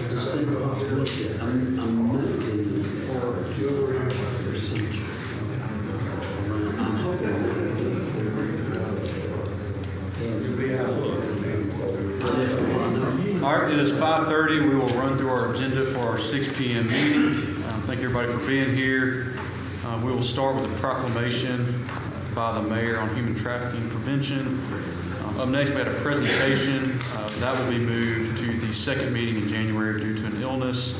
I'm looking for jewelry procedure. I'm hoping. All right, it is 5:30. We will run through our agenda for our 6 p.m. meeting. Thank everybody for being here. We will start with a proclamation by the mayor on human trafficking prevention. Up next, we had a presentation. That will be moved to the second meeting in January due to an illness.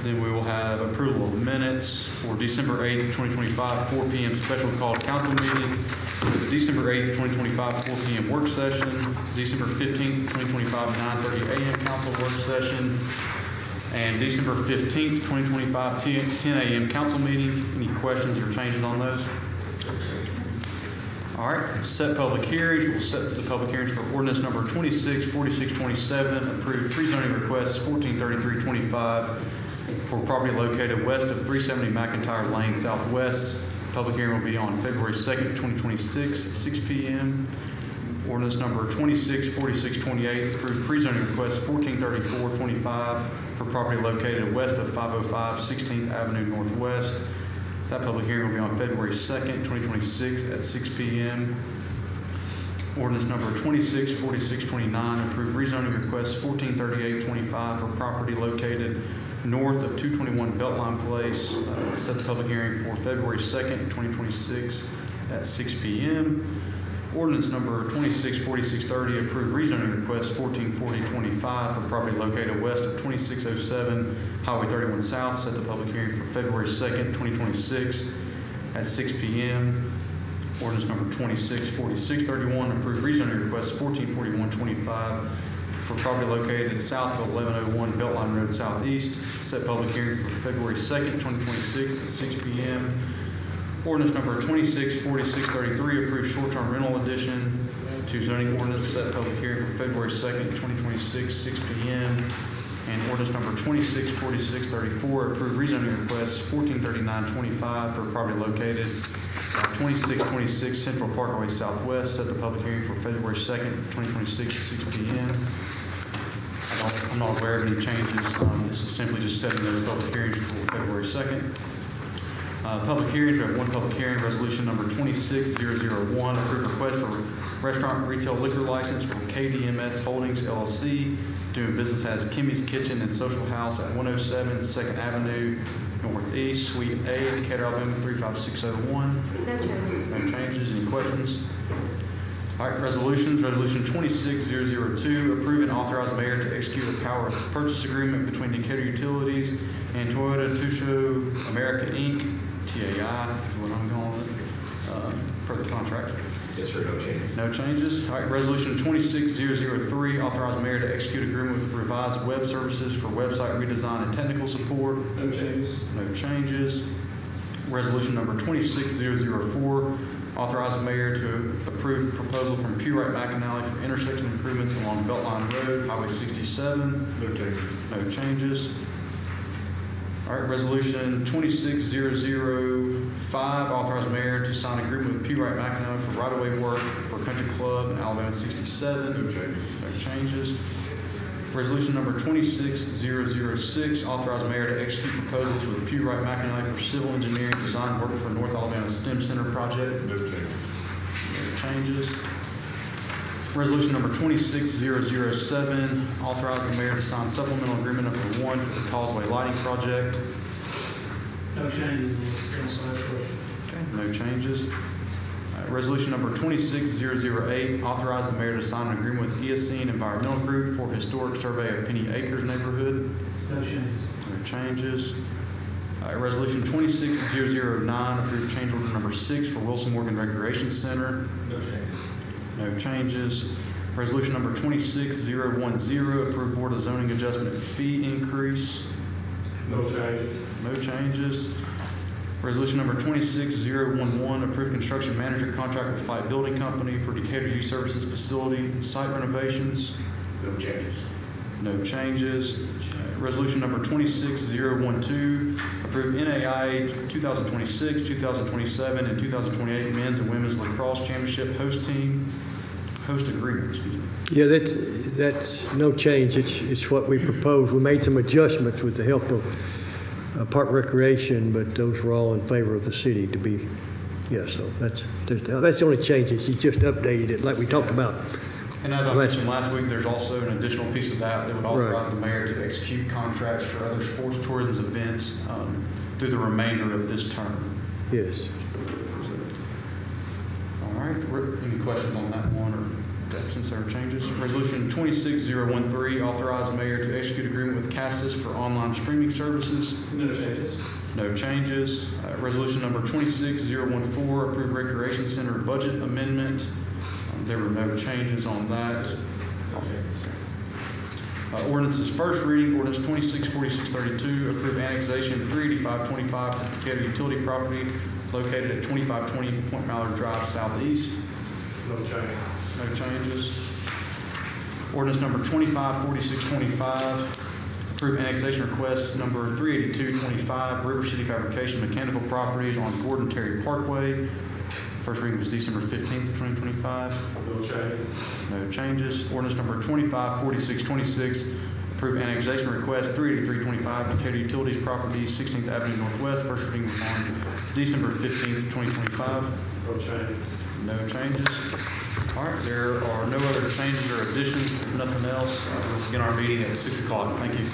Then we will have approval of minutes for December 8th, 2025, 4 p.m. special called council meeting. The December 8th, 2025, 4 p.m. work session. December 15th, 2025, 9:30 a.m. council work session. And December 15th, 2025, 10 a.m. council meeting. Any questions or changes on those? All right, set public hearings. We'll set the public hearings for ordinance number 26, 4627, approved pre-zoning requests 143325 for property located west of 370 McIntyre Lane Southwest. Public hearing will be on February 2nd, 2026, 6 p.m. Ordinance number 26, 4628, approved pre-zoning request 143425 for property located west of 505 16th Avenue Northwest. That public hearing will be on February 2nd, 2026 at 6 p.m. Ordinance number 26, 4629, approved rezoning request 143825 for property located north of 221 Beltline Place. Set the public hearing for February 2nd, 2026 at 6 p.m. Ordinance number 26, 4630, approved rezoning request 144025 for property located west of 2607 Highway 31 South. Set the public hearing for February 2nd, 2026 at 6 p.m. Ordinance number 26, 4631, approved rezoning request 144125 for property located south of 1101 Beltline Road Southeast. Set public hearing for February 2nd, 2026 at 6 p.m. Ordinance number 26, 4633, approved short-term rental addition to zoning ordinance. Set public hearing for February 2nd, 2026, 6 p.m. And ordinance number 26, 4634, approved rezoning request 143925 for property located 2626 Central Parkway Southwest. Set the public hearing for February 2nd, 2026, 6 p.m. I'm not aware of any changes. This is simply just setting those public hearings for February 2nd. Public hearings, we have one public hearing, resolution number 26001, approved request for restaurant and retail liquor license for KDMS Holdings LLC, doing business as Kimmy's Kitchen and Social House at 107 2nd Avenue Northeast, Suite A, Decatur, Alabama 35601. No changes. No changes. Any questions? All right, resolutions. Resolution 26002, approve and authorize mayor to execute a power purchase agreement between Decatur Utilities and Toyota Tusho America Inc., TAI, is what I'm calling it, per the contract. Yes, sir, no changes. No changes. All right, resolution 26003, authorize mayor to execute agreement with Revised Web Services for website redesign and technical support. No changes. No changes. Resolution number 26004, authorize the mayor to approve proposal from Pewright McAnally for intersection improvements along Beltline Road, Highway 67. No changes. No changes. All right, resolution 26005, authorize the mayor to sign agreement with Pewright McAnally for right-of-way work for Country Club in Alabama 67. No changes. No changes. Resolution number 26006, authorize the mayor to execute proposals with Pewright McAnally for civil engineering design work for North Alabama STEM Center project. No changes. No changes. Resolution number 26007, authorize the mayor to sign supplemental agreement number 1 for the Causeway Lighting Project. No changes. No changes. Resolution number 26008, authorize the mayor to sign an agreement with ESCN Environmental Group for historic survey of Penny Acres neighborhood. No changes. No changes. Resolution 26009, approved change order number 6 for Wilson Morgan Recreation Center. No changes. No changes. Resolution number 26010, approved Board of Zoning Adjustment fee increase. No changes. No changes. Resolution number 26011, approved construction manager contract with Fight Building Company for Decatur Youth Services facility site renovations. No changes. No changes. Resolution number 26012, approved NAIA 2026, 2027, and 2028 men's and women's lacrosse championship host team. host agreement, excuse me. Yeah, that's no change. It's what we proposed. We made some adjustments with the help of Park Recreation, but those were all in favor of the city to be, yeah, so that's the only change. He just updated it like we talked about. And as I mentioned last week, there's also an additional piece of that that would authorize the mayor to execute contracts for other sports tourism events through the remainder of this term. Yes. All right, any questions on that one or since there are changes? Resolution 26013, authorize mayor to execute agreement with Cassis for online streaming services. No changes. No changes. Resolution number 26014, approve recreation center budget amendment. There were no changes on that. Ordinance's first reading, ordinance 264632, approve annexation 38525 to Decatur utility property located at 2520 Point Mallard Drive Southeast. No change. No changes. Ordinance number 254625, approve annexation request number 38225, River City Fabrication Mechanical Properties on Gordon Terry Parkway. First reading was December 15th, 2025. No change. No changes. Ordinance number 254626, approve annexation request 38325, Decatur Utilities Properties, 16th Avenue Northwest. First reading was on December 15th, 2025. No change. No changes. All right, there are no other changes or additions, nothing else. We'll begin our meeting at 6 o'clock. Thank you.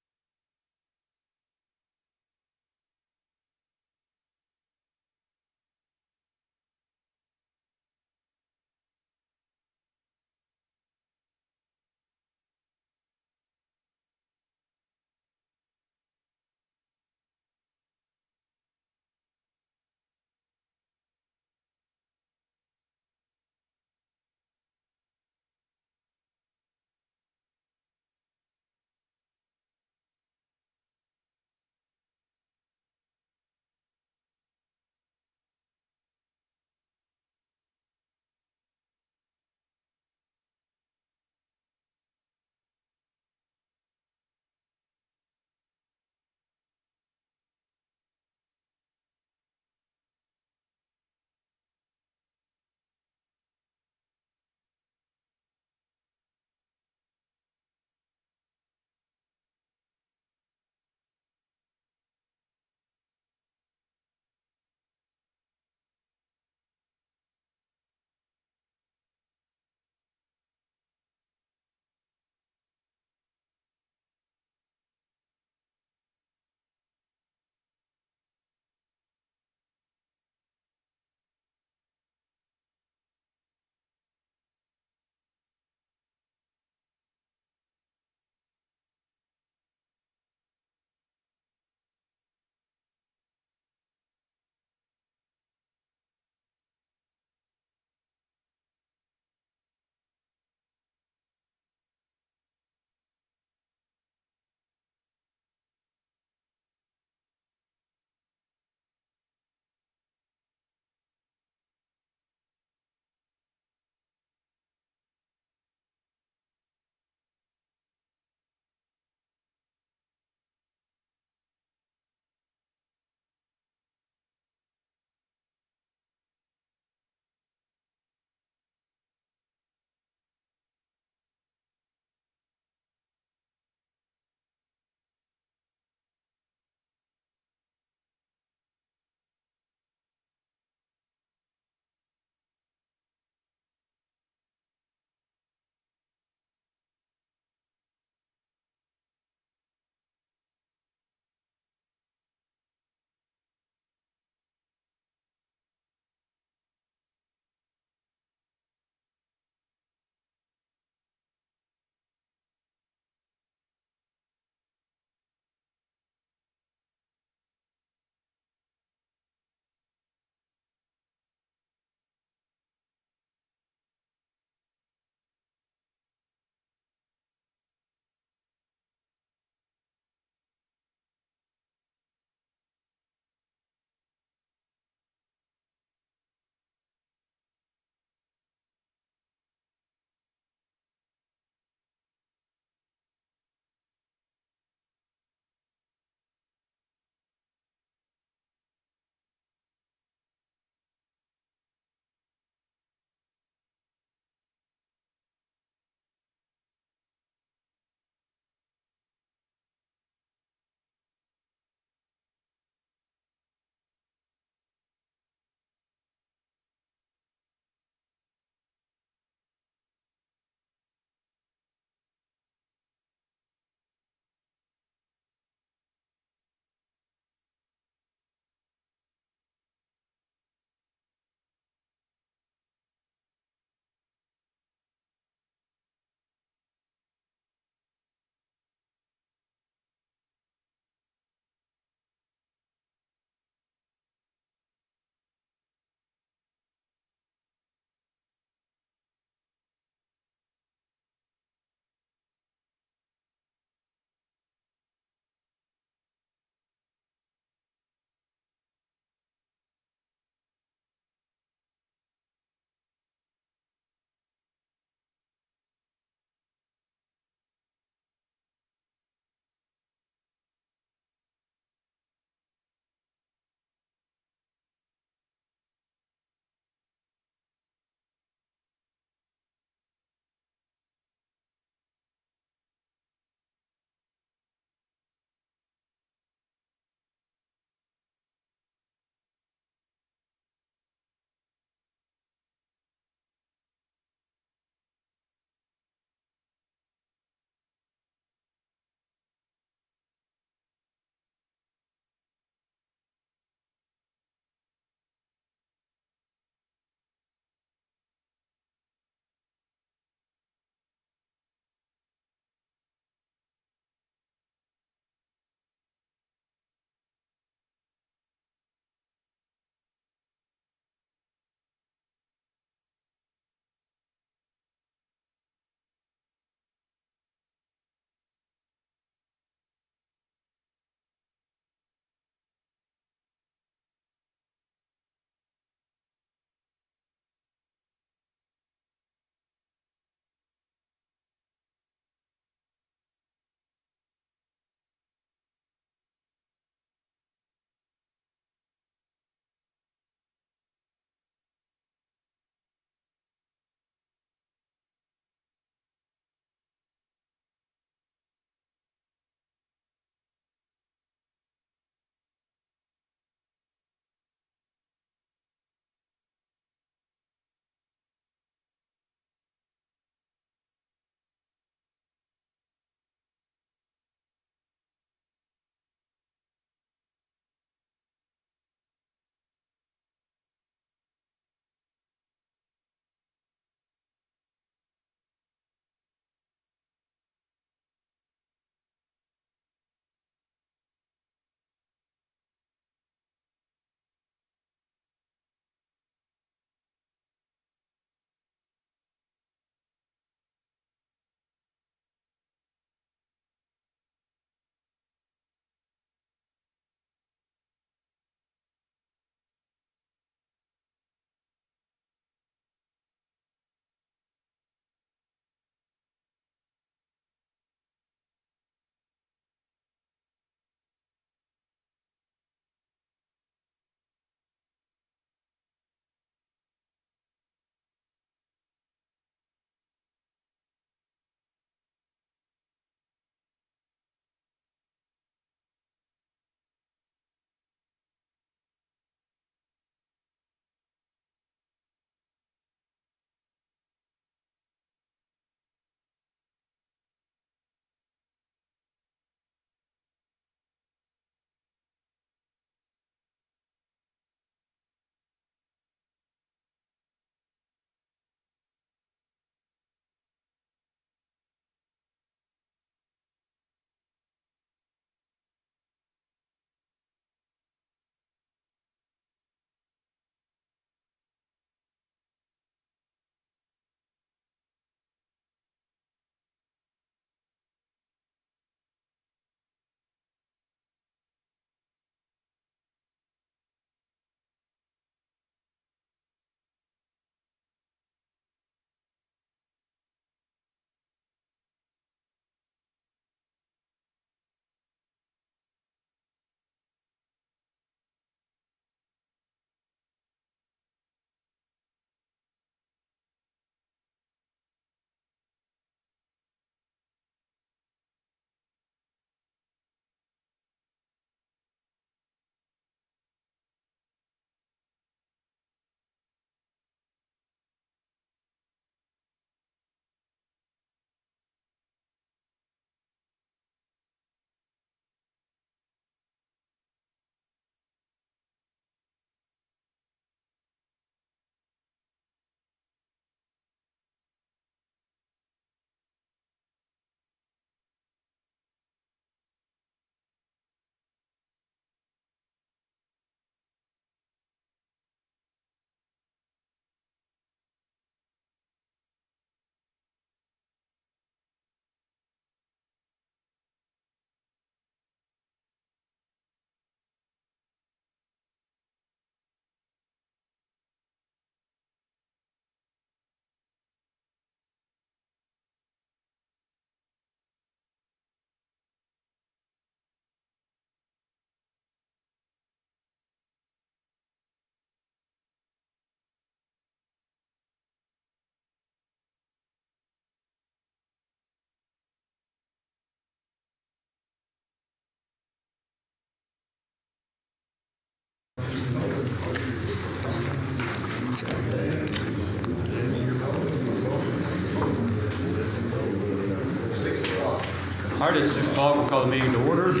All right, it's 6 o'clock. We'll call the meeting to order.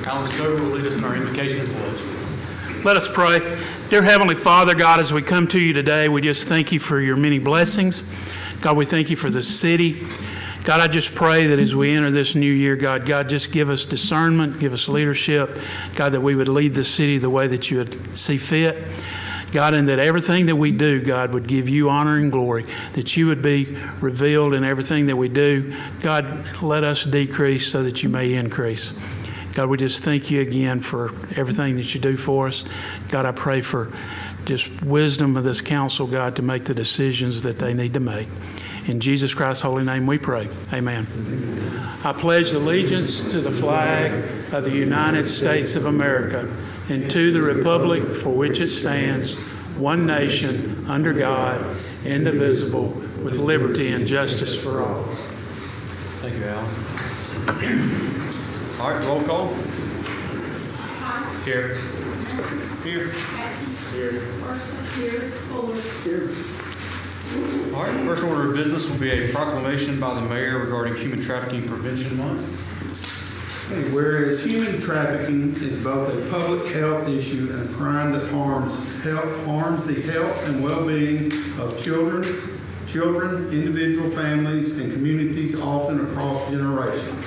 Alan Stover will lead us in our invocation and pledge. Let us pray. Dear Heavenly Father, God, as we come to you today, we just thank you for your many blessings. God, we thank you for the city. God, I just pray that as we enter this new year, God, just give us discernment, give us leadership. God, that we would lead the city the way that you would see fit. God, and that everything that we do, God, would give you honor and glory, that you would be revealed in everything that we do. God, let us decrease so that you may increase. God, we just thank you again for everything that you do for us. God, I pray for just wisdom of this council, God, to make the decisions that they need to make. In Jesus Christ's holy name we pray. Amen. I pledge allegiance to the flag of the United States of America and to the republic for which it stands, one nation, under God, indivisible, with liberty and justice for all. Thank you, Alan. All right, roll call. Here. Here. All right, first order of business will be a proclamation by the mayor regarding Human Trafficking Prevention Month. Okay, whereas human trafficking is both a public health issue and a crime that harms the health and well-being of children, individual families, and communities, often across generations.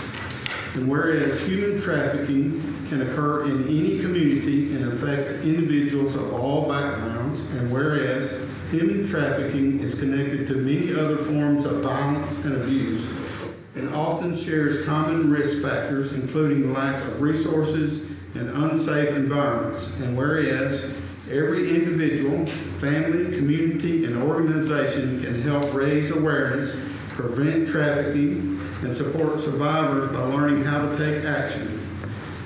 And whereas human trafficking can occur in any community and affect individuals of all backgrounds, and whereas human trafficking is connected to many other forms of violence and abuse, and often shares common risk factors, including lack of resources and unsafe environments. And whereas every individual, family, community, and organization can help raise awareness, prevent trafficking, and support survivors by learning how to take action.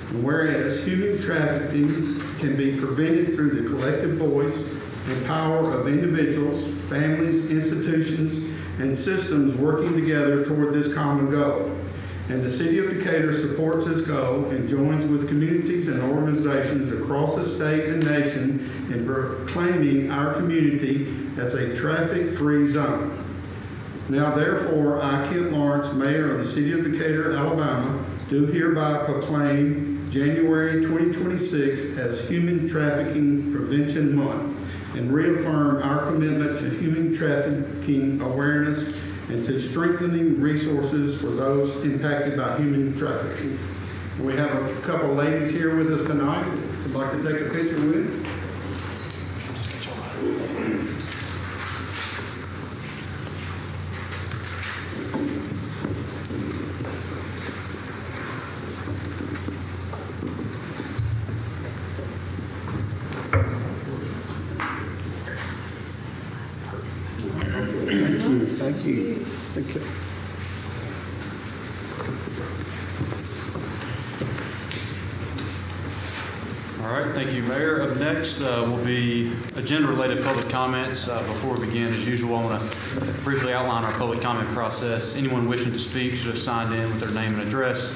And whereas human trafficking can be prevented through the collective voice and power of individuals, families, institutions, and systems working together toward this common goal. And the City of Decatur supports this goal and joins with communities and organizations across the state and nation in proclaiming our community as a traffic-free zone. Now, therefore, I, Kent Lawrence, Mayor of the City of Decatur, Alabama, do hereby proclaim January 2026 as Human Trafficking Prevention Month, and reaffirm our commitment to human trafficking awareness and to strengthening resources for those impacted by human trafficking. We have a couple ladies here with us tonight who'd like to take a picture with. Thank you. Thank you. All right, thank you, Mayor. Up next will be agenda-related public comments. Before we begin, as usual, I want to briefly outline our public comment process. Anyone wishing to speak should have signed in with their name and address.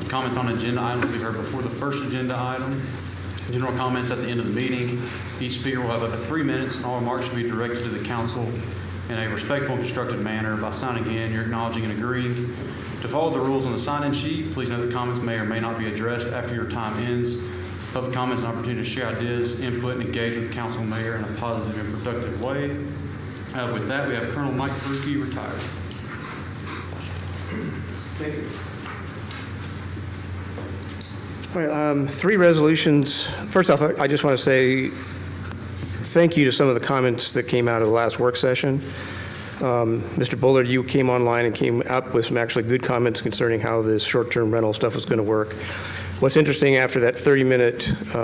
Comments on agenda items will be heard before the first agenda item. General comments at the end of the meeting. Each speaker will have up to 3 minutes, and all remarks should be directed to the council in a respectful and constructive manner. By signing in, you're acknowledging and agreeing to follow the rules on the sign-in sheet. Please note that comments may or may not be addressed after your time ends. Public comments is an opportunity to share ideas, input, and engage with the council mayor in a positive and productive way. With that, we have Colonel Mike Perucci, retired. Thank you. All right, 3 resolutions. First off, I just want to say thank you to some of the comments that came out of the last work session. Mr. Bullard, you came online and came up with some actually good comments concerning how this short-term rental stuff was going to work. What's interesting, after that 30-minute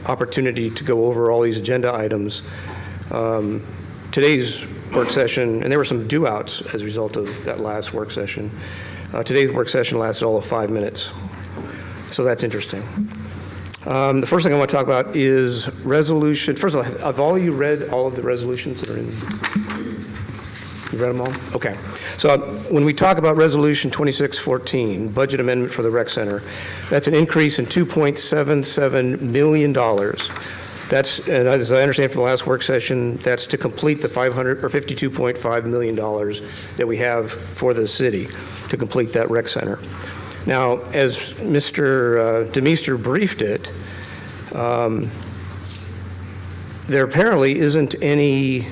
opportunity to go over all these agenda items, today's work session, and there were some do-outs as a result of that last work session, today's work session lasted all of 5 minutes. So that's interesting. The first thing I want to talk about is resolution. First of all, have all of you read all of the resolutions that are in? You read them all? Okay. So when we talk about Resolution 2614, budget amendment for the rec center, that's an increase in $2.77 million. That's, and as I understand from the last work session, that's to complete the $52.5 million that we have for the city to complete that rec center. Now, as Mr. Demeester briefed it, there apparently isn't any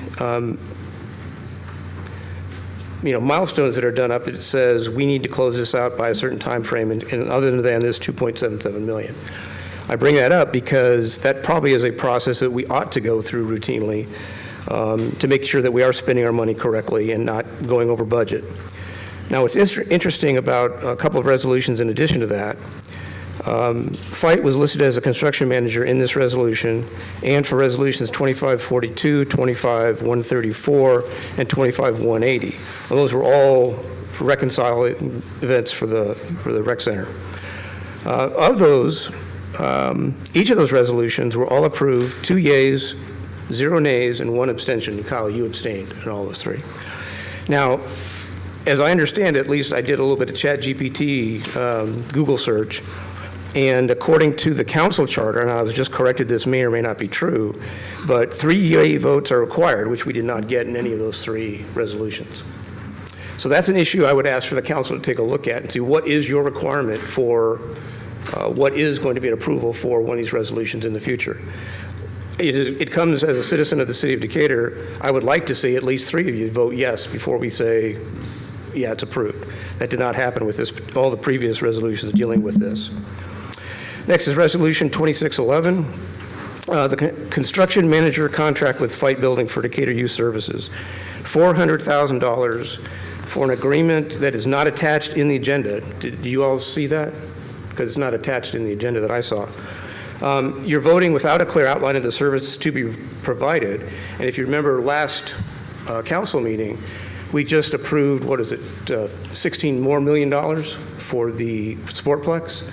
milestones that are done up that it says we need to close this out by a certain time frame, and other than this 2.77 million. I bring that up because that probably is a process that we ought to go through routinely to make sure that we are spending our money correctly and not going over budget. Now, what's interesting about a couple of resolutions in addition to that, Fight was listed as a construction manager in this resolution, and for resolutions 2542, 25134, and 25180. And those were all reconciling events for the rec center. Of those, each of those resolutions were all approved, 2 yeas, 0 nays, and 1 abstention. Kyle, you abstained in all those 3. Now, as I understand it, at least I did a little bit of ChatGPT Google search, and according to the council charter, and I was just corrected, this may or may not be true, but 3 yea votes are required, which we did not get in any of those 3 resolutions. So that's an issue I would ask for the council to take a look at and see what is your requirement for what is going to be an approval for one of these resolutions in the future. It comes as a citizen of the city of Decatur, I would like to see at least 3 of you vote yes before we say, yeah, it's approved. That did not happen with all the previous resolutions dealing with this. Next is Resolution 2611, the construction manager contract with Fight Building for Decatur Youth Services, $400,000 for an agreement that is not attached in the agenda. Do you all see that? Because it's not attached in the agenda that I saw. You're voting without a clear outline of the service to be provided. And if you remember last council meeting, we just approved, what is it, $16 million for the Sportplex.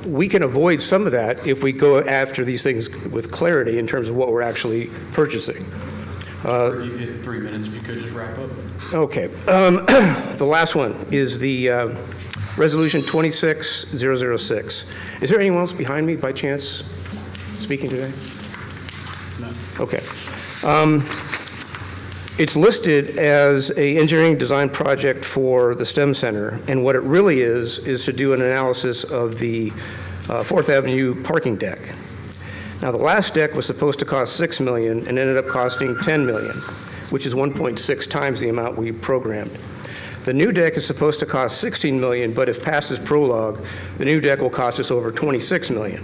We can avoid some of that if we go after these things with clarity in terms of what we're actually purchasing. You get 3 minutes, if you could just wrap up. Okay. The last one is the Resolution 26006. Is there anyone else behind me by chance speaking today? No. Okay. It's listed as an engineering design project for the STEM Center, and what it really is to do an analysis of the 4th Avenue parking deck. Now, the last deck was supposed to cost $6 million and ended up costing $10 million, which is 1.6 times the amount we programmed. The new deck is supposed to cost $16 million, but if passed as prologue, the new deck will cost us over $26 million.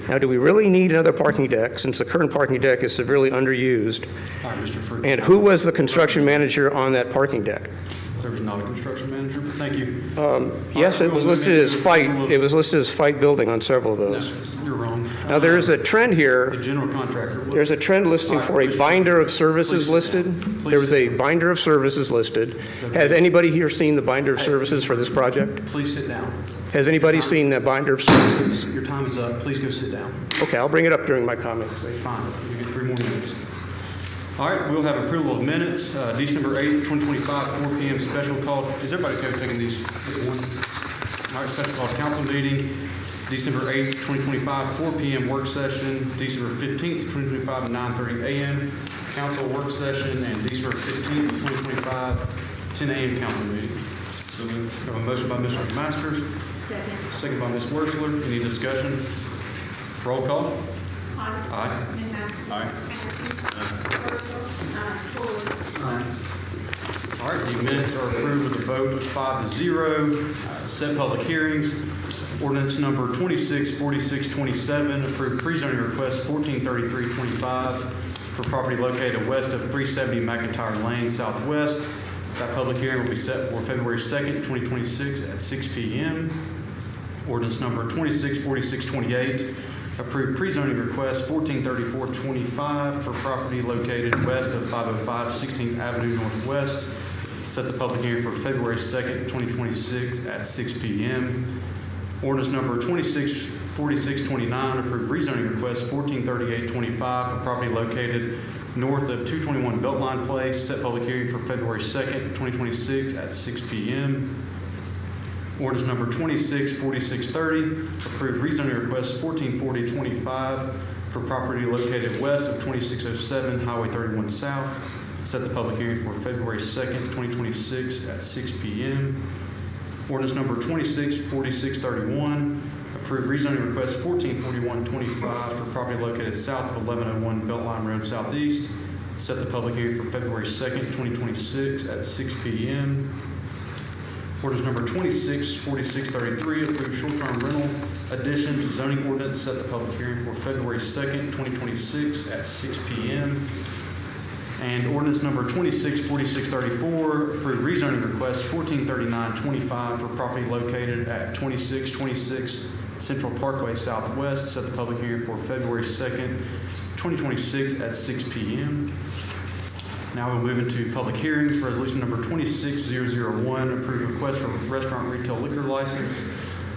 Now, do we really need another parking deck since the current parking deck is severely underused? All right, Mr. Fruit. And who was the construction manager on that parking deck? There was not a construction manager, but thank you. Yes, it was listed as Fight. It was listed as Fight Building on several of those. No, you're wrong. Now, there is a trend The here. general contractor. There's a trend listing for a binder of services listed. There was a binder of services listed. Has anybody here seen the binder of services for this project? Please sit down. Has anybody seen that binder of services? Your time is up. Please go sit down. Okay, I'll bring it up during my comments. Fine. You get 3 more minutes. All right, we'll have approval of minutes. December 8th, 2025, 4 p.m. special call. Is everybody okay with taking these at once? All right, special call council meeting. December 8th, 2025, 4 p.m. work session. December 15th, 2025, 9:30 a.m. council work session. And December 15th, 2025, 10 a.m. council meeting. So we have a motion by Mr. Masters. Second by Ms. Wurzler. Any discussion? Roll call. Aye. All right, the minutes are approved with a vote of 5-0. Set public hearings. Ordinance number 264627, approved pre-zoning request 143325 for property located west of 370 McIntyre Lane Southwest. That public hearing will be set for February 2nd, 2026 at 6 p.m. Ordinance number 264628, approved pre-zoning request 143425 for property located west of 505 16th Avenue Northwest. Set the public hearing for February 2nd, 2026 at 6 p.m. Ordinance number 264629, approved rezoning request 143825 for property located north of 221 Beltline Place. Set public hearing for February 2nd, 2026 at 6 p.m. Ordinance number 264630, approved rezoning request 144025 for property located west of 2607 Highway 31 South. Set the public hearing for February 2nd, 2026 at 6 p.m. Ordinance number 264631, approve rezoning request 144125 for property located south of 1101 Beltline Road Southeast. Set the public hearing for February 2nd, 2026 at 6 p.m. Ordinance number 264633, approve short-term rental addition to zoning ordinance. Set the public hearing for February 2nd, 2026 at 6 p.m. And ordinance number 264634, approve rezoning request 143925 for property located at 2626 Central Parkway Southwest. Set the public hearing for February 2nd, 2026 at 6 p.m. Now we'll move into public hearings. Resolution number 26001, approve request for restaurant retail liquor license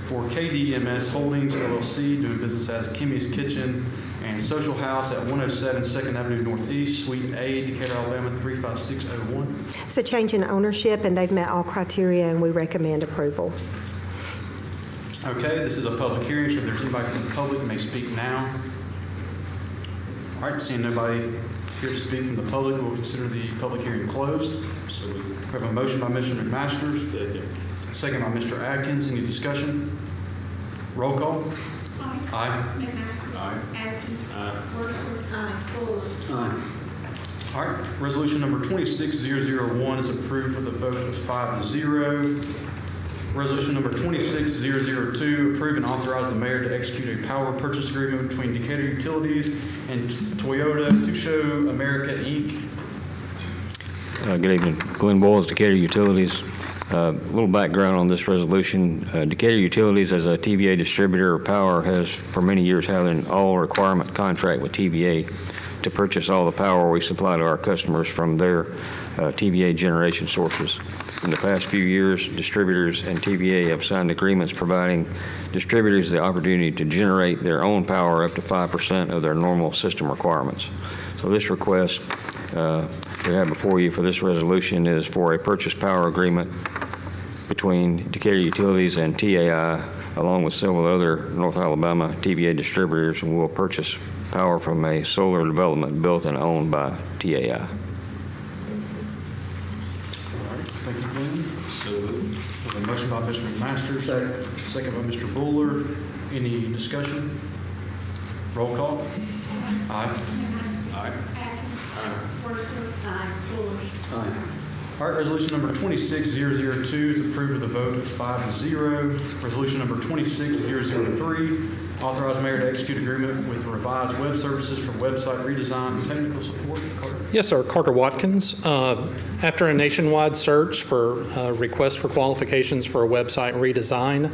for KDMS Holdings LLC, doing business as Kimmy's Kitchen and Social House at 107 2nd Avenue Northeast, Suite A, Decatur, Alabama 35601. It's a change in ownership, and they've met all criteria, and we recommend approval. Okay, this is a public hearing, so if there's anybody from the public may speak now. All right, seeing nobody here to speak from the public, we'll consider the public hearing closed. We have a motion by Mr. McMasters, second by Mr. Atkins. Any discussion? Roll call. Aye. McMaster. Aye. Atkins. Aye. Wordsworth. Aye. Fuller. Aye. All right, resolution number 26001 is approved with a vote of 5-0. Resolution number 26002, approve and authorize the mayor to execute a power purchase agreement between Decatur Utilities and Toyota Tusho America, Inc. Good evening. Glenn Boyles, Decatur Utilities. A little background on this resolution. Decatur Utilities, as a TVA distributor of power, has for many years had an all-requirement contract with TVA to purchase all the power we supply to our customers from their TVA generation sources. In the past few years, distributors and TVA have signed agreements providing distributors the opportunity to generate their own power up to 5% of their normal system requirements. So this request we have before you for this resolution is for a purchase power agreement between Decatur Utilities and TAI, along with several other North Alabama TVA distributors, and we'll purchase power from a solar development built and owned by TAI. Thank you, Glenn. So, we have a motion by Mr. McMaster, second by Mr. Buller. Any discussion? Roll call. Aye. Aye. Atkins. Aye. Wordsworth. Aye. Fuller. Aye. All right, resolution number 26002 is approved with a vote of 5-0. Resolution number 26003, authorize mayor to execute agreement with Revised Web Services for website redesign and technical support. Carter. Yes, sir. Carter Watkins. After a nationwide search for requests for qualifications for a website redesign,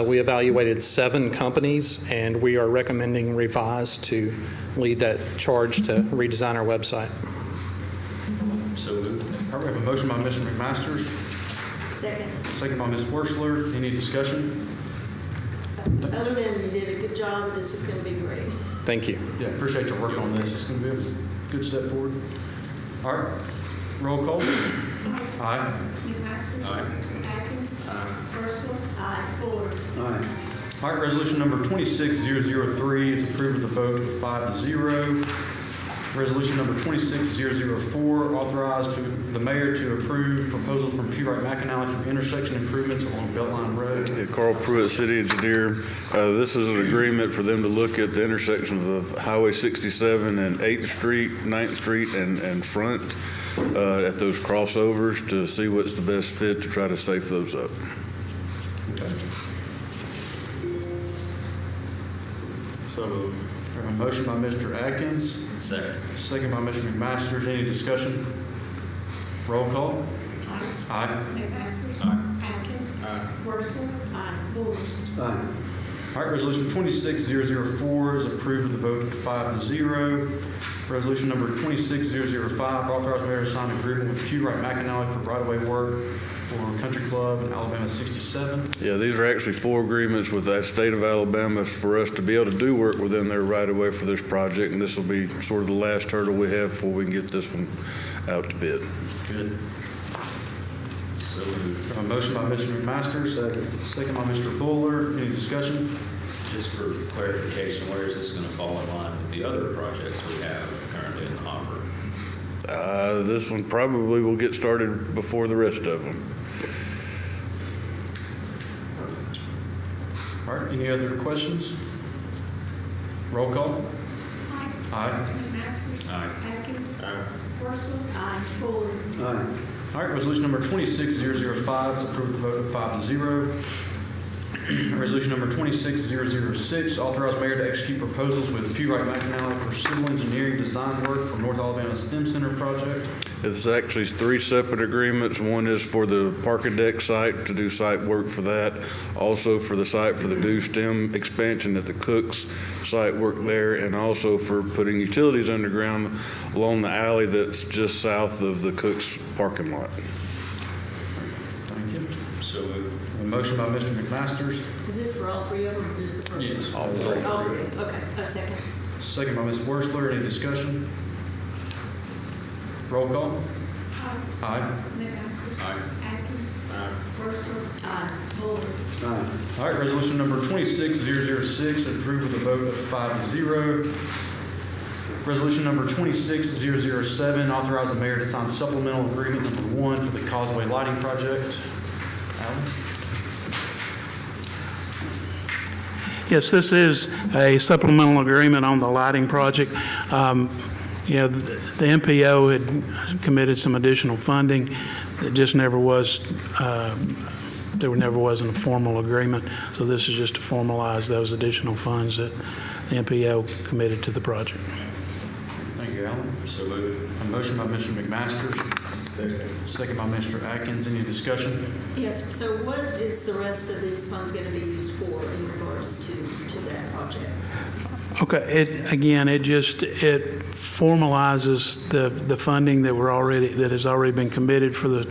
we evaluated 7 companies, and we are recommending Revise to lead that charge to redesign our website. All right, we have a motion by Mr. McMaster, second by Ms. Worsler. Any discussion? Other than you did a good job, this is going to be great. Thank you. Yeah, appreciate your work on this. It's going to be a good step forward. All right, roll call. Aye. McMaster. Aye. Atkins. Aye. Wordsworth. Aye. Fuller. Aye. All right, resolution number 26003 is approved with a vote of 5-0. Resolution number 26004, authorized to the mayor to approve proposal from Pewright McAnally for intersection improvements along Beltline Road. Yeah, Carl Pruitt, city engineer. This is an agreement for them to look at the intersection of Highway 67 and 8th Street, 9th Street, and Front at those crossovers to see what's the best fit to try to safe those up. Okay. So moved. We have a motion by Mr. Atkins, second by Mr. McMaster. Any discussion? Roll call. Aye. McMaster. Atkins. Wordsworth. Aye. Fuller. Aye. All right, resolution 26004 is approved with a vote of 5-0. Resolution number 26005, authorized mayor to sign an agreement with Pewright McAnally for right-of-way work for Country Club in Alabama 67. Yeah, these are actually 4 agreements with the state of Alabama for us to be able to do work within their right-of-way for this project, and this will be sort of the last hurdle we have before we can get this one out to bid. Good. So we have a motion by Mr. McMaster, second by Mr. Buller. Any discussion? Just for clarification, where is this going to fall in line with the other projects we have currently in the hopper? This one probably will get started before the rest of them. All right, any other questions? Roll call. Aye. McMaster. Aye. Atkins. Horstler. Fuller. Aye. All right, resolution number 26005 is approved with a vote of 5-0. Resolution number 26006, authorize mayor to execute proposals with Pewright McAnally for civil engineering design work for North Alabama STEM Center project. It's actually 3 separate agreements. One is for the parking deck site, to do site work for that. Also for the site for the new STEM expansion at the Cooks site work there, and also for putting utilities underground along the alley that's just south of the Cooks parking lot. Thank you. So moved. A motion by Mr. McMasters, Is this for all three of them or just the first? Yes. All three. All three, okay, a second. second by Ms. Worstler. Any discussion? Roll call. Aye. McMaster. Aye. Atkins. Horstler. Fuller. Aye. All right, resolution number 26006 approved with a vote of 5-0. Resolution number 26007, authorize the mayor to sign supplemental agreement number 1 for the Causeway Lighting Project. Alan? Yes, this is a supplemental agreement on the lighting project. The MPO had committed some additional funding that just never was, there never wasn't a formal agreement. So this is just to formalize those additional funds that the MPO committed to the project. Thank you, Alan. So moved. A motion by Mr. McMasters, second by Mr. Atkins. Any discussion? Yes, so what is the rest of these funds going to be used for in regards to that project? Okay, it formalizes the funding that has already been committed for the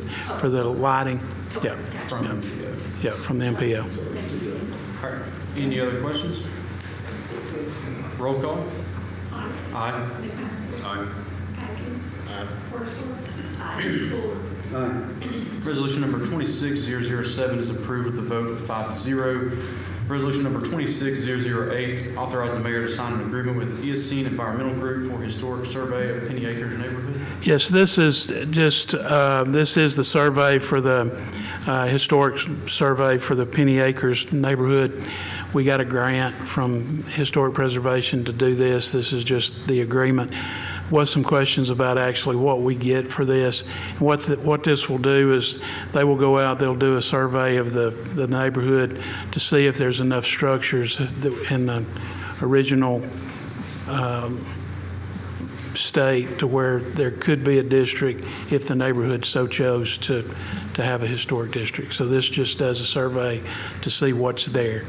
lighting. Yeah, From yeah, MPO. yeah, from the MPO. Thank you. All right, any other questions? Roll call. Aye. McMaster. Aye. Atkins. Aye. Horstler. Fuller. Aye. Resolution number 26007 is approved with a vote of 5-0. Resolution number 26008, authorize the mayor to sign an agreement with Eocene Environmental Group for historic survey of Penny Acres neighborhood. Yes, this is the survey for the historic survey for the Penny Acres neighborhood. We got a grant from Historic Preservation to do this. This is just the agreement. Was some questions about actually what we get for this. What this will do is they will go out, they'll do a survey of the neighborhood to see if there's enough structures in the original state to where there could be a district if the neighborhood so chose to have a historic district. So this just does a survey to see what's there.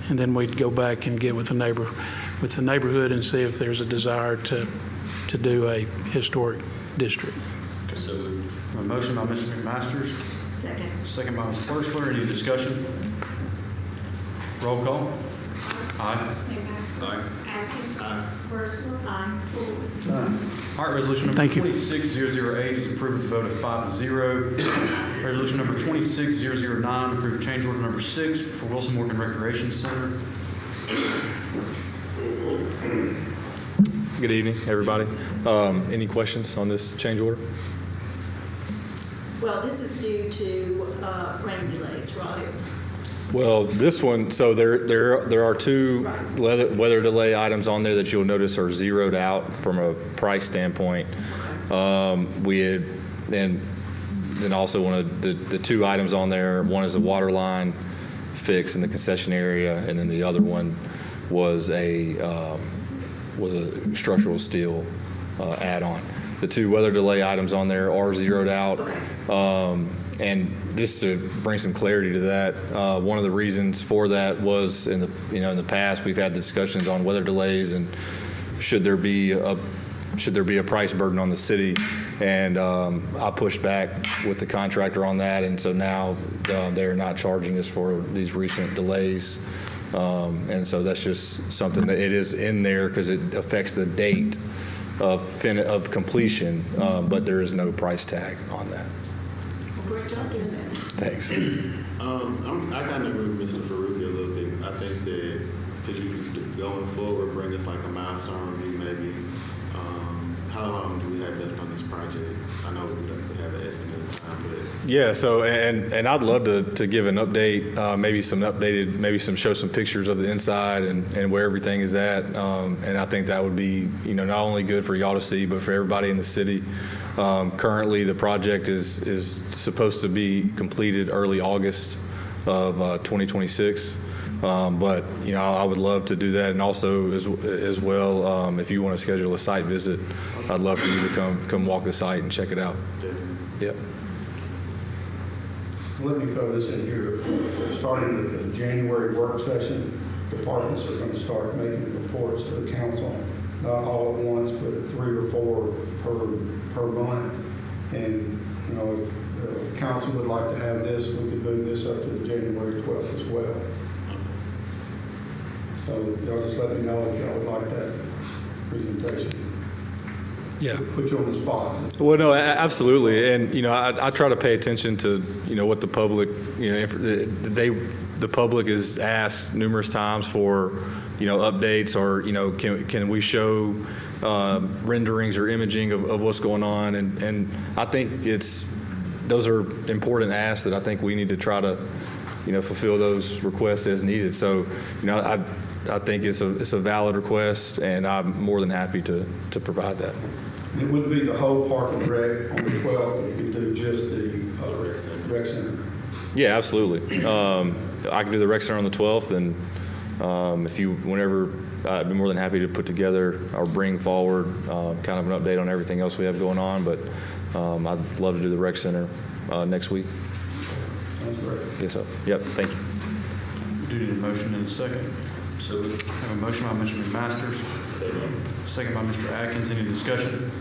And then we'd go back and get with the neighborhood and see if there's a desire to do a historic district. So moved. A motion by Mr. McMasters, second by Ms. Firstler. Any discussion? Roll call. Aye. McMaster. Aye. Atkins. Horstler. Fuller. Aye. All right, resolution number Thank you. 26008 is approved with a vote of 5-0. Resolution number 26009, approved change order number 6 for Wilson Morgan Recreation Center. Good evening, everybody. Any questions on this change order? Well, this is due to rain delays, right? Well, this one, so there are 2 weather delay items on there that you'll notice are zeroed out from a price standpoint. We had, then also one of the 2 items on there, one is a water line fix in the concession area, and then the other one was a structural steel add-on. The 2 weather delay items on there are zeroed out. And just to bring some clarity to that, one of the reasons for that was in the past we've had discussions on weather delays and should there be a price burden on the city, and I pushed back with the contractor on that, and so now they're not charging us for these recent delays. And so that's just something that it is in there because it affects the date of completion, but there is no price tag on that. Great job doing that. Thanks. I kind of agree with Mr. Faruqi a little bit. I think that could you going forward bring us like a milestone review maybe? How long do we have left on this project? I know we have an estimate of time, but Yeah, so, and I'd love to give an update, maybe show some pictures of the inside and where everything is at. And I think that would be, not only good for y'all to see, but for everybody in the city. Currently, the project is supposed to be completed early August of 2026. But, I would love to do that. And also as well, if you want to schedule a site visit, I'd love for you to come walk the site and check it out. Yep. Let me throw this in here. Starting with the January work session, departments are going to start making reports to the council, not all at once, but 3 or 4 per month. And, if the council would like to have this, we could move this up to January 12th as well. So y'all just let me know if y'all would like that presentation. Yeah. Put you on the spot. Well, no, absolutely. And, I try to pay attention to, what the public, the public is asked numerous times for, updates or, can we show renderings or imaging of what's going on? And I think those are important asks that I think we need to try to, fulfill those requests as needed. So, I think it's a valid request, and I'm more than happy to provide that. It would be the whole Park and Rec on the 12th. You could do just the rec center. Yeah, absolutely. I can do the rec center on the 12th, and whenever, I'd be more than happy to put together or bring forward kind of an update on everything else we have going on. But I'd love to do the rec center next week. Sounds great. Yes, sir. Yep. Thank you. We do need a motion in a second. So we have a motion by Mr. McMasters, second by Mr. Atkins. Any discussion?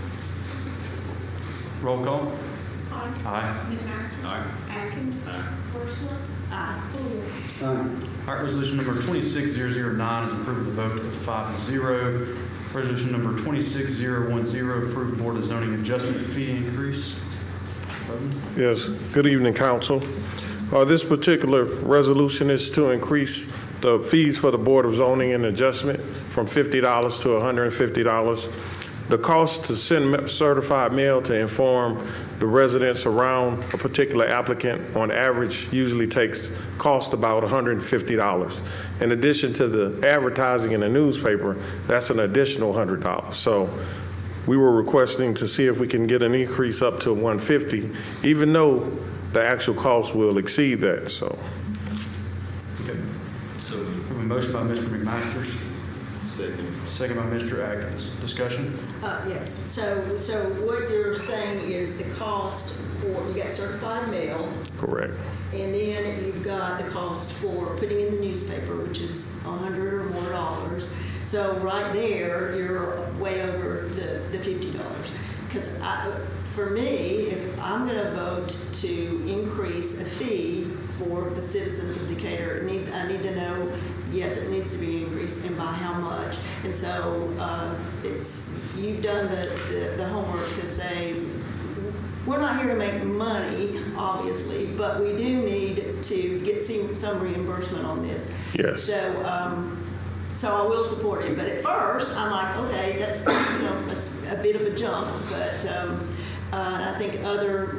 Roll call. Aye. McMaster. Aye. Atkins. Aye. Forrester. Aye. Fuller. All right, resolution number 26009 is approved with a vote of 5-0. Resolution number 26010, approved Board of Zoning adjustment fee increase. Yes, good evening, council. This particular resolution is to increase the fees for the Board of Zoning and Adjustment from $50 to $150. The cost to send certified mail to inform the residents around a particular applicant on average usually cost about $150. In addition to the advertising in the newspaper, that's an additional $100. So we were requesting to see if we can get an increase up to $150, even though the actual cost will exceed that. So. Okay. So we have a motion by Mr. McMasters. Second by Mr. Atkins. Discussion? Yes. So what you're saying is the cost for, you got certified mail. Correct. And then you've got the cost for putting in the newspaper, which is $100 or more. So right there, you're way over the $50. Because for me, if I'm going to vote to increase a fee for the citizens of Decatur, I need to know, yes, it needs to be increased, and by how much. And so you've done the homework to say, we're not here to make money, obviously, but we do need to get some reimbursement on this. Yes. So I will support it. But at first, I'm like, okay, that's a bit of a jump. But I think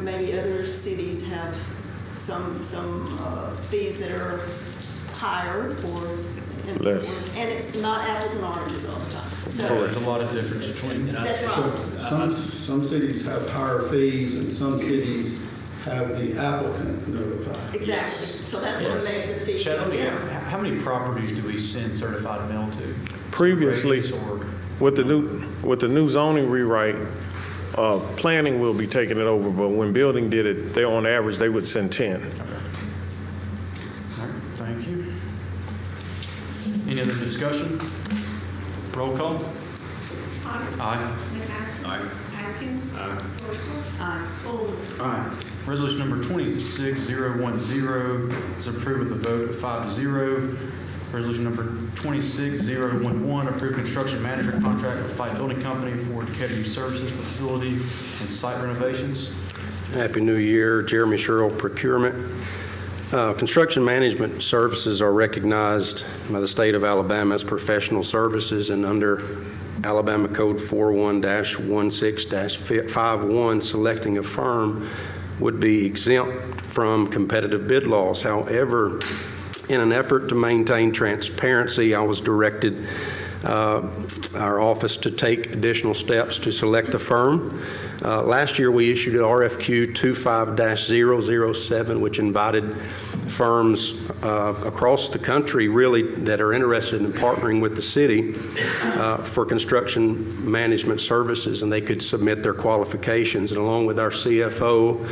maybe other cities have some fees that are higher and less. And it's not apples and oranges all the time. So there's a lot of difference between. That's right. Some cities have higher fees, and some cities have the applicant notified. Exactly. So that's what made the fee go down. How many properties do we send certified mail to? Previously, with the new zoning rewrite, planning will be taking it over, but when building did it, on average, they would send 10. All right, thank you. Any other discussion? Roll call. Aye. McMaster. Aye. Atkins. Aye. Forrester. Aye. Fuller. Aye. Resolution number 26010 is approved with a vote of 5-0. Resolution number 26011, approved construction manager contract with Fight Building Company for Decatur Youth Services facility and site renovations. Happy New Year. Jeremy Sherrill, Procurement. Construction management services are recognized by the state of Alabama as professional services, and under Alabama Code 41-16-51, selecting a firm would be exempt from competitive bid laws. However, in an effort to maintain transparency, I was directed our office to take additional steps to select a firm. Last year, we issued an RFQ 25-007, which invited firms across the country, really, that are interested in partnering with the city for construction management services, and they could submit their qualifications. And along with our CFO,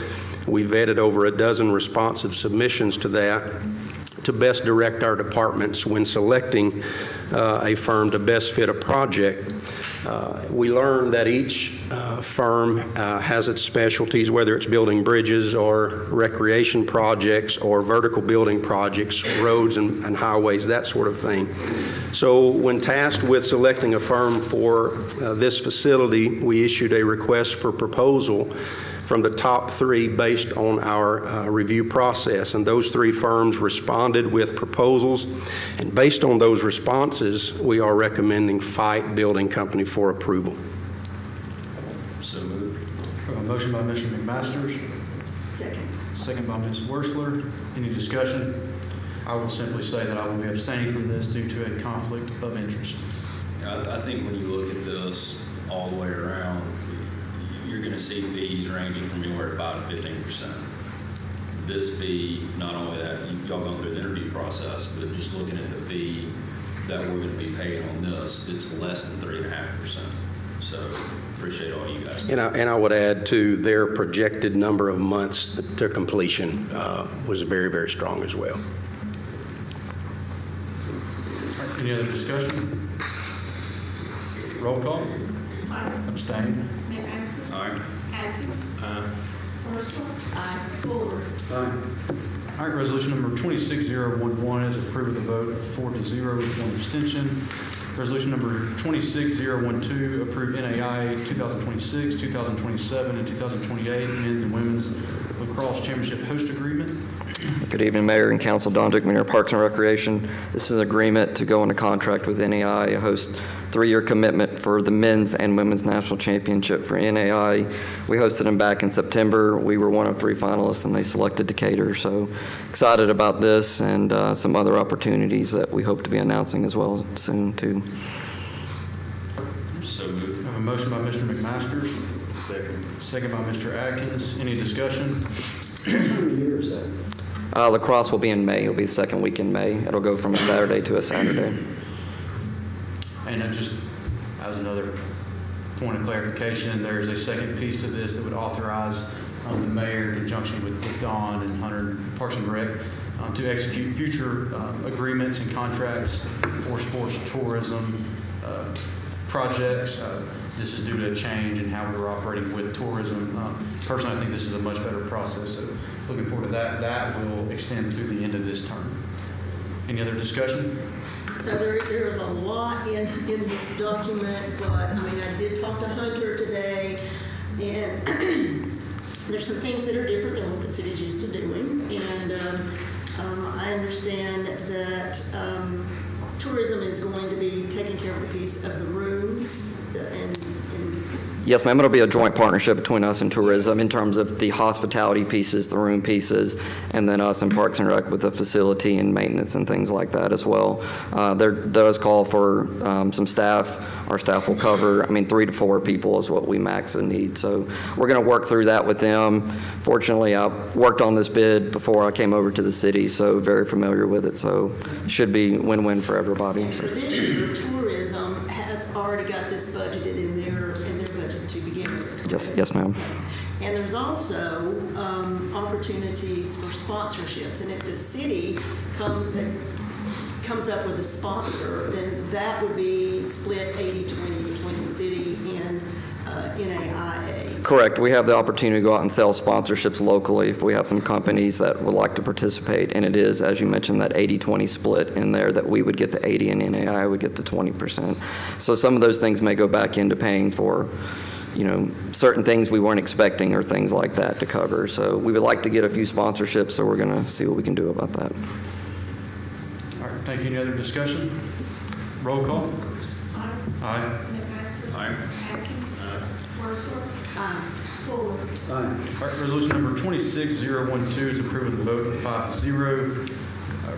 we vetted over a dozen responsive submissions to that to best direct our departments when selecting a firm to best fit a project. We learned that each firm has its specialties, whether it's building bridges or recreation projects or vertical building projects, roads and highways, that sort of thing. So when tasked with selecting a firm for this facility, we issued a request for proposal from the top 3 based on our review process. And those 3 firms responded with proposals. And based on those responses, we are recommending Fite Building Company for approval. So moved. We have a motion by Mr. McMasters, second by Ms. Worsler. Any discussion? I will simply say that I will be abstaining from this due to a conflict of interest. I think when you look at this all the way around, you're going to see fees ranging from anywhere to 5 to 15%. This fee, not only that, y'all gone through the interview process, but just looking at the fee that we're going to be paying on this, it's less than 3.5%. So appreciate all you guys. And I would add to their projected number of months to completion was very, very strong as well. Any other discussion? Roll call. Abstain. Aye. Aye. All right, resolution number 26011 is approved with a vote of 4-0 with 1 abstention. Resolution number 26012, approved NAI 2026, 2027, and 2028 men's and women's lacrosse championship host agreement. Good evening, Mayor and Council. Don Dickman, Parks and Recreation. This is an agreement to go into contract with NAI, a host 3-year commitment for the men's and women's national championship for NAI. We hosted them back in September. We were one of 3 finalists, and they selected Decatur. So excited about this and some other opportunities that we hope to be announcing as well soon, too. So moved. I have a motion by Mr. McMasters. Second by Mr. Atkins. Any discussion? What time of year is that? Lacrosse will be in May. It'll be the second week in May. It'll go from a Saturday to a Saturday. And just as another point of clarification, there's a second piece to this that would authorize the mayor in conjunction with Don and Hunter Parks and Rec to execute future agreements and contracts for sports tourism projects. This is due to a change in how we're operating with tourism. Personally, I think this is a much better process. So looking forward to that. That will extend through the end of this term. Any other discussion? So there is a lot in this document, but I mean, I did talk to Hunter today, and there's some things that are different than what the city's used to doing. And I understand that tourism is going to be taking care of a piece of the rooms and Yes, ma'am. It'll be a joint partnership between us and tourism in terms of the hospitality pieces, the room pieces, and then us and Parks and Rec with the facility and maintenance and things like that as well. There does call for some staff. Our staff will cover, 3 to 4 people is what we max need. So we're going to work through that with them. Fortunately, I worked on this bid before I came over to the city, so very familiar with it. So it should be win-win for everybody. for this year, tourism has already got this budgeted in their budget to begin with. Yes, ma'am. And there's also opportunities for sponsorships. And if the city comes up with a sponsor, then that would be split 80-20 between the city and NAIA. Correct. We have the opportunity to go out and sell sponsorships locally if we have some companies that would like to participate. And it is, as you mentioned, that 80-20 split in there that we would get the 80 and NAIA would get the 20%. So some of those things may go back into paying for certain things we weren't expecting or things like that to cover. So we would like to get a few sponsorships, so we're going to see what we can do about that. All right, thank you. Any other discussion? Roll call. Aye. Aye. Fuller. All right, resolution number 26012 is approved with a vote of 5-0.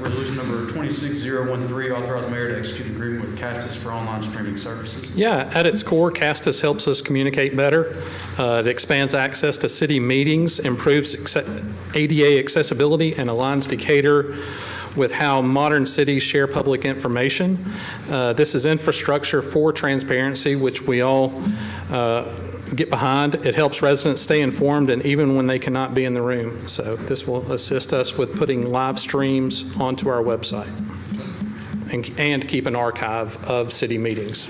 Resolution number 26013, authorize mayor to execute an agreement with Castus for online streaming services. Yeah, at its core, Castus helps us communicate better. It expands access to city meetings, improves ADA accessibility, and aligns Decatur with how modern cities share public information. This is infrastructure for transparency, which we all get behind. It helps residents stay informed, and even when they cannot be in the room. So this will assist us with putting live streams onto our website and keep an archive of city meetings.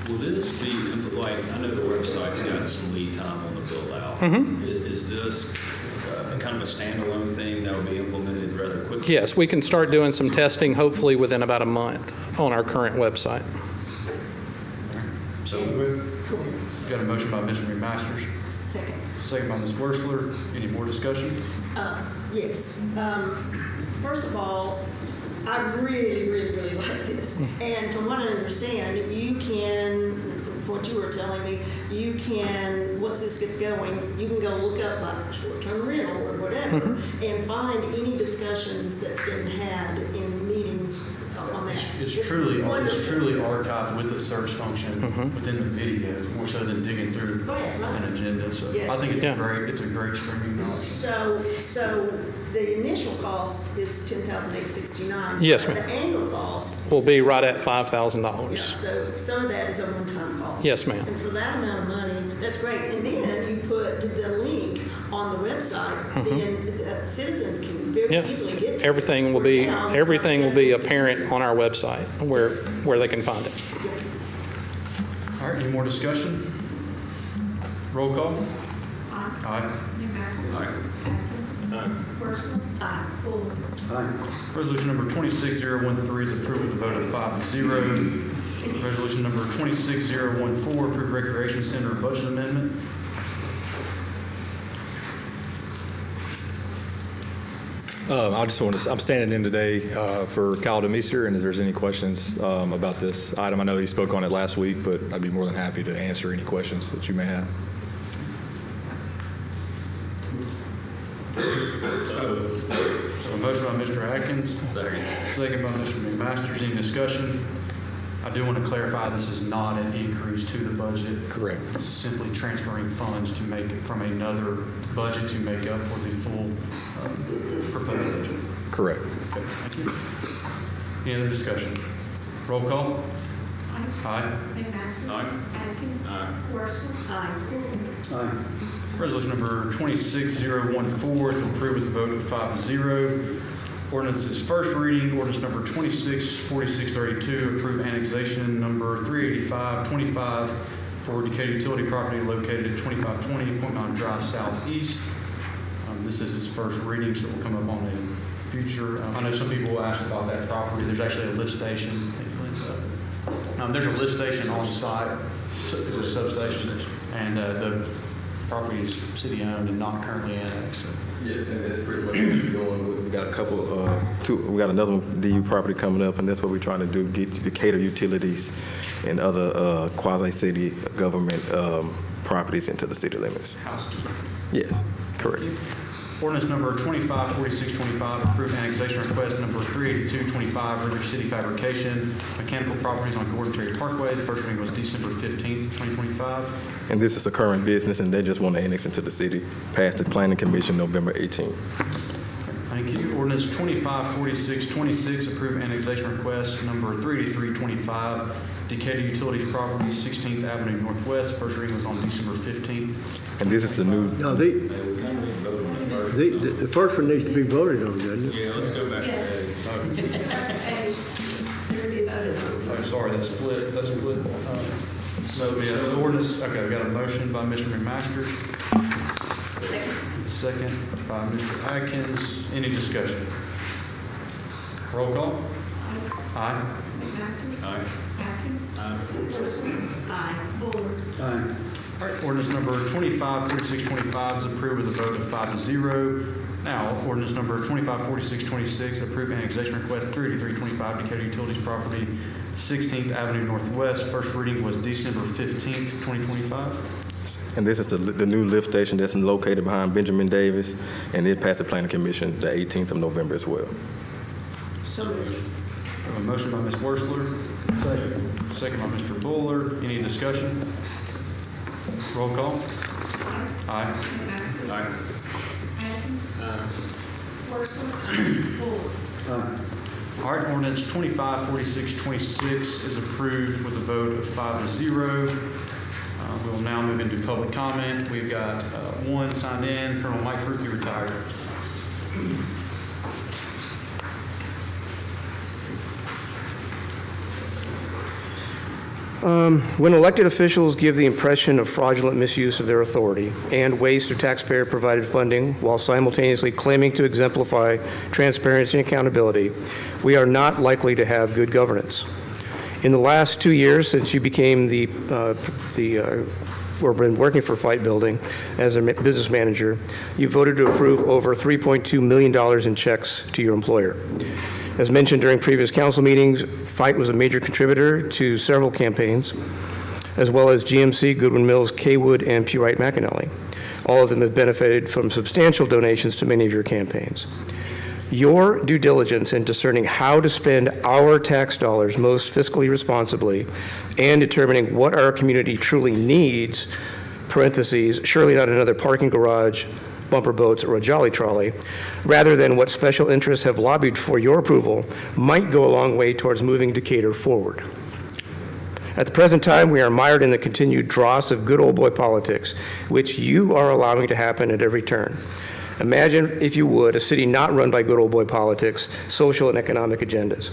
Will this be, like, I know the website's got some lead time on the build out. Is this kind of a standalone thing that will be implemented rather quickly? Yes, we can start doing some testing, hopefully within about a month on our current website. So got a motion by Mr. McMasters, Second. second by Ms. Worsler. Any more discussion? Yes. First of all, I really, really, really like this. And from what I understand, you can, from what you were telling me, you can, once this gets going, you can go look up like short-term rental or whatever and find any discussions that's been had in meetings on that. It's truly archived with the search function within the video, more so than digging through an agenda. So Yes. I think it's great. It's a great streaming option. So the initial cost is $10,869. Yes, but ma'am. The annual cost. We'll be right at $5,000. So some of that is a one-time cost. Yes, ma'am. And for that amount of money, that's great. And then you put the link on the website, then citizens can very easily get to it. Everything will be apparent on our website where they can find it. All right, any more discussion? Roll call. Aye. Resolution number 26013 is approved with a vote of 5-0. Resolution number 26014, approved recreation center budget amendment. I'm standing in today for Kyle DeMeester, and if there's any questions about this item, I know he spoke on it last week, but I'd be more than happy to answer any questions that you may have. So a motion by Mr. Atkins, second by Mr. McMasters. Any discussion? I do want to clarify, this is not an increase to the budget. Correct. This is simply transferring funds to make it from another budget to make up for the full proposed budget. Correct. Okay, thank you. Any other discussion? Roll call. Aye. Atkins. Aye. Resolution number 26014 is approved with a vote of 5-0. Ordinance's first reading, ordinance number 264632, approve annexation number 38525 for Decatur utility property located at 2520 Point Mountain Drive Southeast. This is its first reading, so it will come up on a future. I know some people will ask about that property. There's actually a lift station. There's a lift station on site. It's a substation, and the property is city-owned and not currently annexed. So. Yes, and that's pretty much what we're doing. We got a couple, we got another DU property coming up, and that's what we're trying to do, get Decatur utilities and other quasi-city government properties into the city limits. Yes, correct. Ordinance number 254625, approved annexation request number 38225, River City Fabrication, mechanical properties on Gordon Terry Parkway. The first reading was December 15th, 2025. And this is a current business, and they just want to annex into the city. Passed the Planning Commission November 18th. Thank you. Ordinance 254626, approved annexation request number 38325, Decatur Utilities Properties, 16th Avenue Northwest. First reading was on December 15th. And this is the new. No, the first one needs to be voted on, doesn't it? Yeah, let's go back to Oh, sorry, that's split. So the ordinance, okay, we got a motion by Mr. McMasters. Second by Mr. Atkins. Any discussion? Roll call. Aye. Aye. All right, ordinance number 254625 is approved with a vote of 5-0. Now, ordinance number 254626, approve annexation request 38325 Decatur Utilities property, 16th Avenue Northwest. First reading was December 15th, 2025. And this is the new lift station that's located behind Benjamin Davis, and it passed the planning commission the 18th of November as well. So moved. A motion by Ms. Worsler. Second by Mr. Buller. Any discussion? Roll call. Aye. Aye. All right, ordinance 254626 is approved with a vote of 5-0. We will now move into public comment. We've got one signed in, Colonel Mike Ruthie, retired. When elected officials give the impression of fraudulent misuse of their authority and waste of taxpayer-provided funding while simultaneously claiming to exemplify transparency and accountability, we are not likely to have good governance. In the last 2 years since you became or been working for Fight Building as a business manager, you voted to approve over $3.2 million in checks to your employer. As mentioned during previous council meetings, Fight was a major contributor to several campaigns, as well as GMC, Goodwin Mills, Kaywood, and Pewright McAnally. All of them have benefited from substantial donations to many of your campaigns. Your due diligence in discerning how to spend our tax dollars most fiscally responsibly and determining what our community truly needs, parentheses, surely not another parking garage, bumper boats, or a jolly trolley, rather than what special interests have lobbied for your approval, might go a long way towards moving Decatur forward. At the present time, we are mired in the continued dross of good old boy politics, which you are allowing to happen at every turn. Imagine, if you would, a city not run by good old boy politics, social and economic agendas.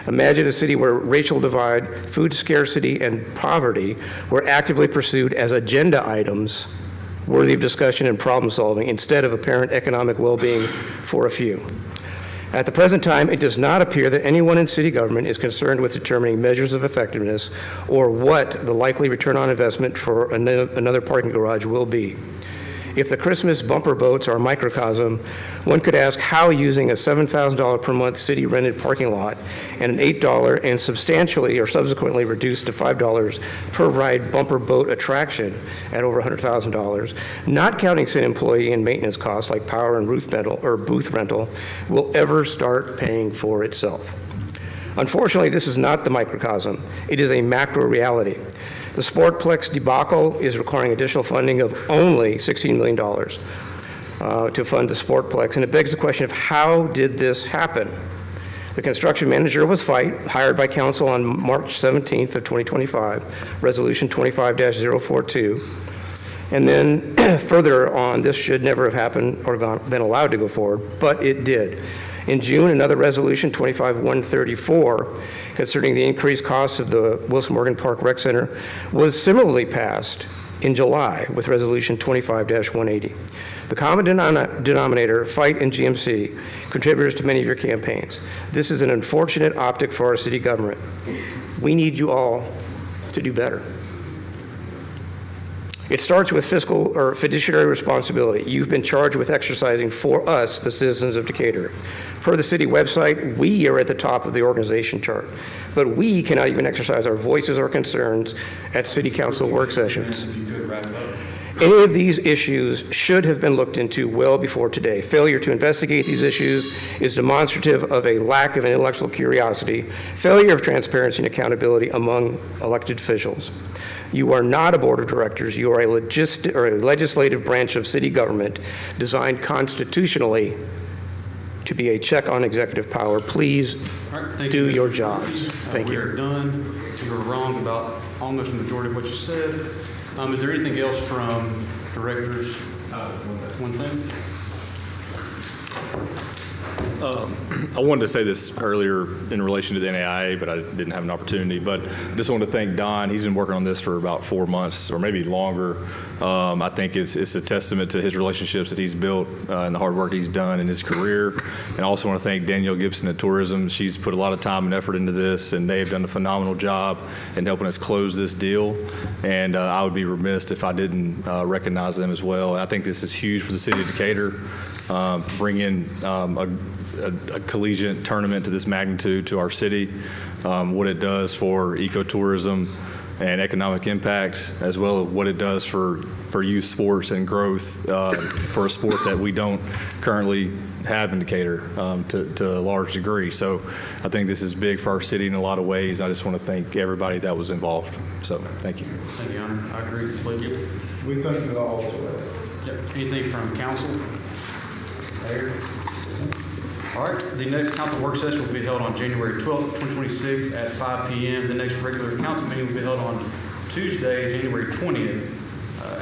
Imagine a city where racial divide, food scarcity, and poverty were actively pursued as agenda items worthy of discussion and problem solving instead of apparent economic well-being for a few. At the present time, it does not appear that anyone in city government is concerned with determining measures of effectiveness or what the likely return on investment for another parking garage will be. If the Christmas bumper boats are a microcosm, one could ask how using a $7,000 per month city rented parking lot and an $8 and substantially or subsequently reduced to $5 per ride bumper boat attraction at over $100,000, not counting city employee and maintenance costs like power and booth rental, will ever start paying for itself. Unfortunately, this is not the microcosm. It is a macro reality. The Sportplex debacle is requiring additional funding of only $16 million to fund the Sportplex, and it begs the question of how did this happen? The construction manager was Fight, hired by council on March 17th of 2025, Resolution 25-042. And then further on, this should never have happened or been allowed to go forward, but it did. In June, another resolution, 25-134, concerning the increased costs of the Wilson Morgan Park Rec Center, was similarly passed in July with Resolution 25-180. The common denominator, Fight and GMC, contributors to many of your campaigns. This is an unfortunate optic for our city government. We need you all to do better. It starts with fiscal or fiduciary responsibility. You've been charged with exercising for us, the citizens of Decatur. Per the city website, we are at the top of the organization chart, but we cannot even exercise our voices or concerns at city council work sessions. Any of these issues should have been looked into well before today. Failure to investigate these issues is demonstrative of a lack of intellectual curiosity, failure of transparency and accountability among elected officials. You are not a board of directors. You are a legislative branch of city government designed constitutionally to be a check on executive power. Please do your jobs. Thank you. We are done. You were wrong about almost the majority of what you said. Is there anything else from directors? One thing? I wanted to say this earlier in relation to the NAIA, but I didn't have an opportunity. But I just wanted to thank Don. He's been working on this for about 4 months or maybe longer. I think it's a testament to his relationships that he's built and the hard work he's done in his career. And I also want to thank Danielle Gibson at Tourism. She's put a lot of time and effort into this, and they have done a phenomenal job in helping us close this deal. And I would be remiss if I didn't recognize them as well. I think this is huge for the city of Decatur. Bring in a collegiate tournament to this magnitude to our city, what it does for ecotourism and economic impact, as well as what it does for youth sports and growth for a sport that we don't currently have in Decatur to a large degree. So I think this is big for our city in a lot of ways. I just want to thank everybody that was involved. So thank you. Thank you, Hunter. I agree completely. We thank you all as well. Anything from council? Mayor? All right, the next council work session will be held on January 12th, 2026 at 5 p.m. The next regular council meeting will be held on Tuesday, January 20th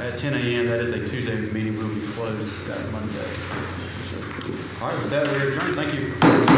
at 10 a.m. That is a Tuesday meeting. We'll be closed that Monday. All right, with that, we are adjourned. Thank you.